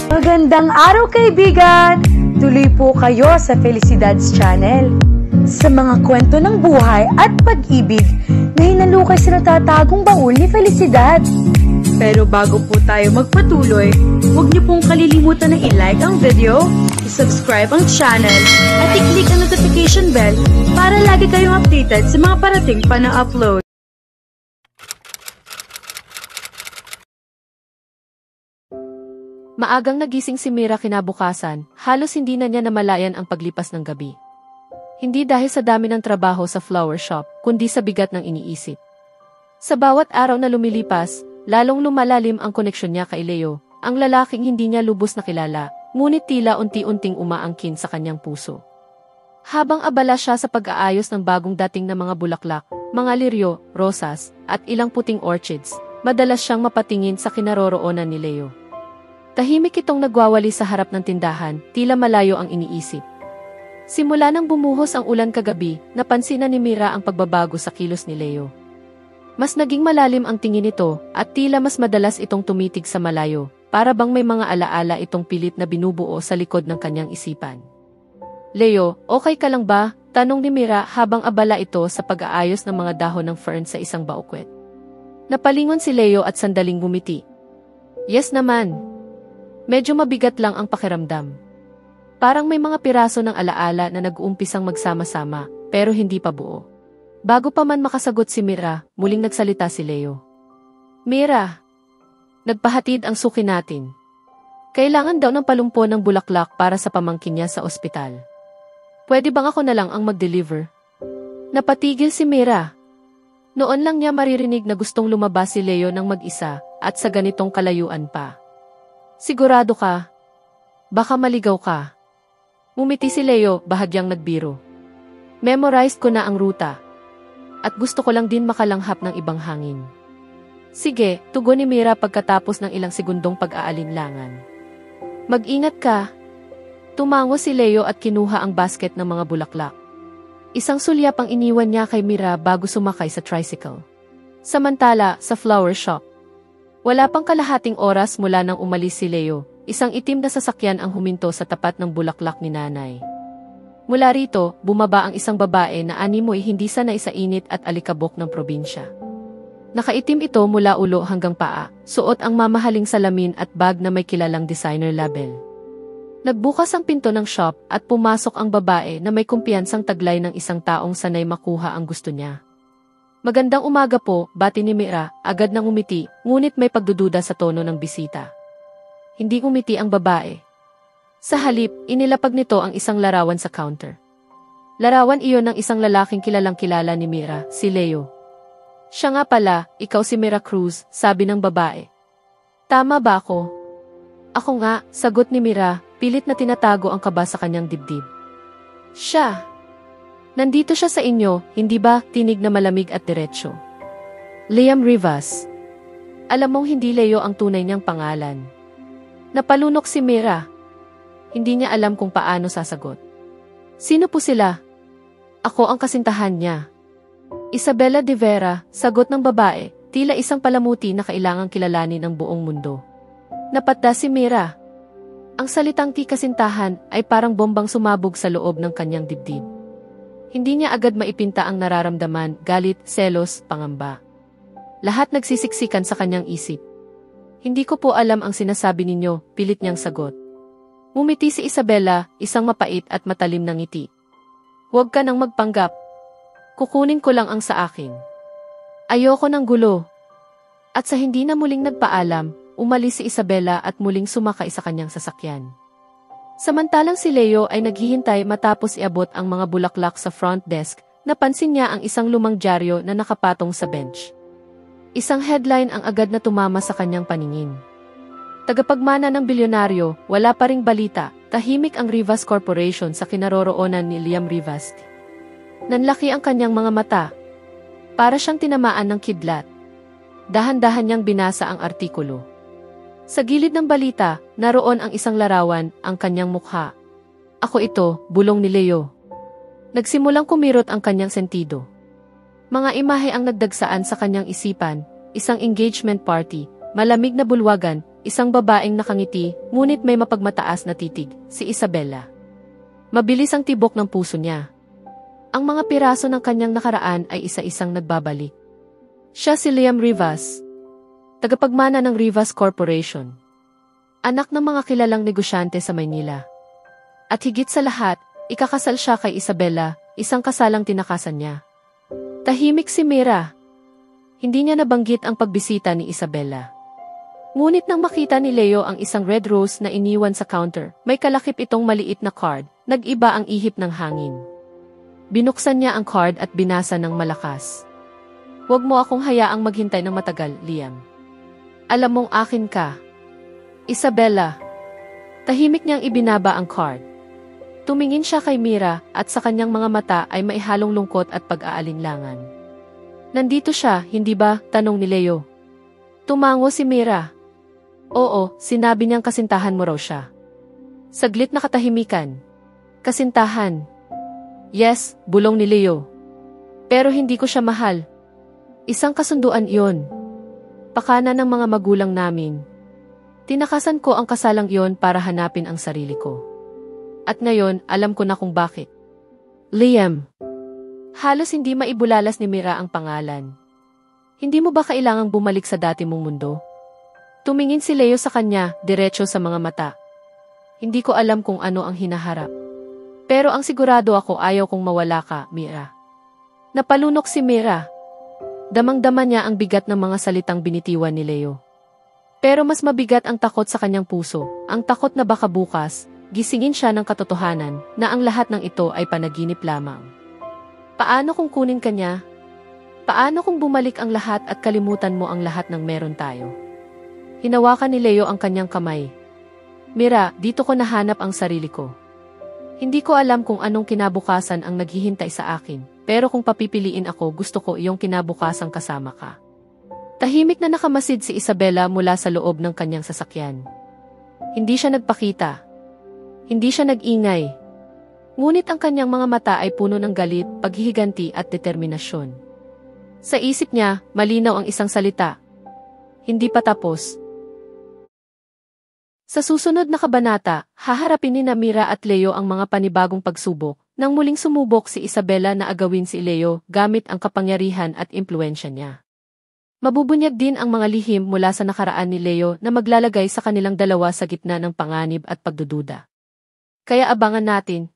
Magandang araw kaibigan! Tuloy po kayo sa Felicidad's Channel. Sa mga kwento ng buhay at pag-ibig na hinalukay sa natatagong baul ni Felicidad. Pero bago po tayo magpatuloy, huwag niyo pong kalilimutan na i-like ang video, i-subscribe ang channel, at i-click ang notification bell para lagi kayong updated sa mga parating pa na upload. Maagang nagising si Mira kinabukasan, halos hindi na niya namalayan ang paglipas ng gabi. Hindi dahil sa dami ng trabaho sa flower shop, kundi sa bigat ng iniisip. Sa bawat araw na lumilipas, lalong lumalalim ang koneksyon niya kay Leo, ang lalaking hindi niya lubos na kilala, ngunit tila unti-unting umaangkin sa kanyang puso. Habang abala siya sa pag-aayos ng bagong dating na mga bulaklak, mga liryo, rosas, at ilang puting orchids, madalas siyang mapatingin sa kinaroroonan ni Leo. Tahimik itong nagwawali sa harap ng tindahan, tila malayo ang iniisip. Simula nang bumuhos ang ulan kagabi, napansin na ni Mira ang pagbabago sa kilos ni Leo. Mas naging malalim ang tingin nito, at tila mas madalas itong tumitig sa malayo, para bang may mga alaala itong pilit na binubuo sa likod ng kanyang isipan. Leo, okay ka lang ba? Tanong ni Mira habang abala ito sa pag-aayos ng mga dahon ng fern sa isang baukwet. Napalingon si Leo at sandaling ngumiti. Yes naman. Medyo mabigat lang ang pakiramdam. Parang may mga piraso ng alaala na nag-uumpisang magsama-sama, pero hindi pa buo. Bago pa man makasagot si Mira, muling nagsalita si Leo. Mira, nagpahatid ang suki natin. Kailangan daw ng palumpo ng bulaklak para sa pamangkin niya sa ospital. Pwede bang ako na lang ang mag-deliver? Napatigil si Mira. Noon lang niya maririnig na gustong lumabas si Leo ng mag-isa, at sa ganitong kalayuan pa. Sigurado ka? Baka maligaw ka. Ngumiti si Leo, bahagyang nagbiro. Memorized ko na ang ruta. At gusto ko lang din makalanghap ng ibang hangin. Sige, tugon ni Mira pagkatapos ng ilang segundong pag-aalinlangan. Mag-ingat ka. Tumango si Leo at kinuha ang basket ng mga bulaklak. Isang sulyap ang iniwan niya kay Mira bago sumakay sa tricycle. Samantala, sa flower shop. Wala pang kalahating oras mula nang umalis si Leo, isang itim na sasakyan ang huminto sa tapat ng bulaklak ni nanay. Mula rito, bumaba ang isang babae na animoy hindi sanay sa init at alikabok ng probinsya. Nakaitim ito mula ulo hanggang paa, suot ang mamahaling salamin at bag na may kilalang designer label. Nagbukas ang pinto ng shop at pumasok ang babae na may kumpiyansang taglay ng isang taong sanay makuha ang gusto niya. Magandang umaga po, bati ni Mira, agad nang umiti, ngunit may pagdududa sa tono ng bisita. Hindi umiti ang babae. Sa halip, inilapag nito ang isang larawan sa counter. Larawan iyon ng isang lalaking kilalang-kilala ni Mira, si Leo. Siya nga pala, ikaw si Mira Cruz, sabi ng babae. Tama ba ako? Ako nga, sagot ni Mira, pilit na tinatago ang kaba sa kanyang dibdib. Siya. Nandito siya sa inyo, hindi ba? Tinig na malamig at diretsyo. Liam Rivas. Alam mong hindi Leo ang tunay niyang pangalan. Napalunok si Mira. Hindi niya alam kung paano sasagot. Sino po sila? Ako ang kasintahan niya. Isabella de Vera, sagot ng babae, tila isang palamuti na kailangang kilalanin ng buong mundo. Napatda si Mira. Ang salitang kasintahan ay parang bombang sumabog sa loob ng kanyang dibdib. Hindi niya agad maipinta ang nararamdaman, galit, selos, pangamba. Lahat nagsisiksikan sa kanyang isip. Hindi ko po alam ang sinasabi ninyo, pilit niyang sagot. Ngumiti si Isabella, isang mapait at matalim na ngiti. Huwag ka nang magpanggap. Kukunin ko lang ang sa akin. Ayoko ng gulo. At sa hindi na muling nagpaalam, umalis si Isabella at muling sumakay sa kanyang sasakyan. Samantalang si Leo ay naghihintay matapos iabot ang mga bulaklak sa front desk, napansin niya ang isang lumang dyaryo na nakapatong sa bench. Isang headline ang agad na tumama sa kanyang paningin. Tagapagmana ng bilyonaryo, wala pa ring balita, tahimik ang Rivas Corporation sa kinaroroonan ni Liam Rivas. Nanlaki ang kanyang mga mata. Para siyang tinamaan ng kidlat. Dahan-dahan niyang binasa ang artikulo. Sa gilid ng balita, naroon ang isang larawan, ang kanyang mukha. Ako ito, bulong ni Leo. Nagsimulang kumirot ang kanyang sentido. Mga imahe ang nagdagsaan sa kanyang isipan, isang engagement party, malamig na bulwagan, isang babaeng nakangiti, ngunit may mapagmataas na titig, si Isabela. Mabilis ang tibok ng puso niya. Ang mga piraso ng kanyang nakaraan ay isa-isang nagbabalik. Siya si Liam Rivas, tagapagmana ng Rivas Corporation. Anak ng mga kilalang negosyante sa Maynila. At higit sa lahat, ikakasal siya kay Isabela, isang kasalang tinakasan niya. Tahimik si Mira. Hindi niya nabanggit ang pagbisita ni Isabela. Ngunit nang makita ni Leo ang isang red rose na iniwan sa counter, may kalakip itong maliit na card, nag-iba ang ihip ng hangin. Binuksan niya ang card at binasa ng malakas. Huwag mo akong hayaang maghintay ng matagal, Liam. Alam mong akin ka. Isabela. Tahimik niyang ibinaba ang card. Tumingin siya kay Mira at sa kanyang mga mata ay maihalong lungkot at pag-aalinlangan. Nandito siya, hindi ba? Tanong ni Leo. Tumango si Mira. Oo, sinabi niyang kasintahan mo raw siya. Saglit na katahimikan. Kasintahan. Yes, bulong ni Leo. Pero hindi ko siya mahal. Isang kasunduan iyon. Pakana ng mga magulang namin. Tinakasan ko ang kasalang iyon para hanapin ang sarili ko. At ngayon, alam ko na kung bakit. Liam. Halos hindi maibulalas ni Mira ang pangalan. Hindi mo ba kailangang bumalik sa dati mong mundo? Tumingin si Leo sa kanya, diretso sa mga mata. Hindi ko alam kung ano ang hinaharap. Pero ang sigurado ako ayaw kong mawala ka, Mira. Napalunok si Mira. Damang-dama niya ang bigat ng mga salitang binitiwan ni Leo. Pero mas mabigat ang takot sa kanyang puso, ang takot na baka bukas, gisingin siya ng katotohanan na ang lahat ng ito ay panaginip lamang. Paano kung kunin ka niya? Paano kung bumalik ang lahat at kalimutan mo ang lahat ng meron tayo? Hinawakan ni Leo ang kanyang kamay. Mira, dito ko nahanap ang sarili ko. Hindi ko alam kung anong kinabukasan ang naghihintay sa akin, pero kung papipiliin ako, gusto ko iyong kinabukasang kasama ka. Tahimik na nakamasid si Isabela mula sa loob ng kanyang sasakyan. Hindi siya nagpakita. Hindi siya nag-ingay. Ngunit ang kanyang mga mata ay puno ng galit, paghihiganti at determinasyon. Sa isip niya, malinaw ang isang salita. Hindi pa tapos. Sa susunod na kabanata, haharapin ni Mira at Leo ang mga panibagong pagsubok, nang muling sumubok si Isabela na agawin si Leo gamit ang kapangyarihan at impluensya niya. Mabubunyag din ang mga lihim mula sa nakaraan ni Leo na maglalagay sa kanilang dalawa sa gitna ng panganib at pagdududa. Kaya abangan natin,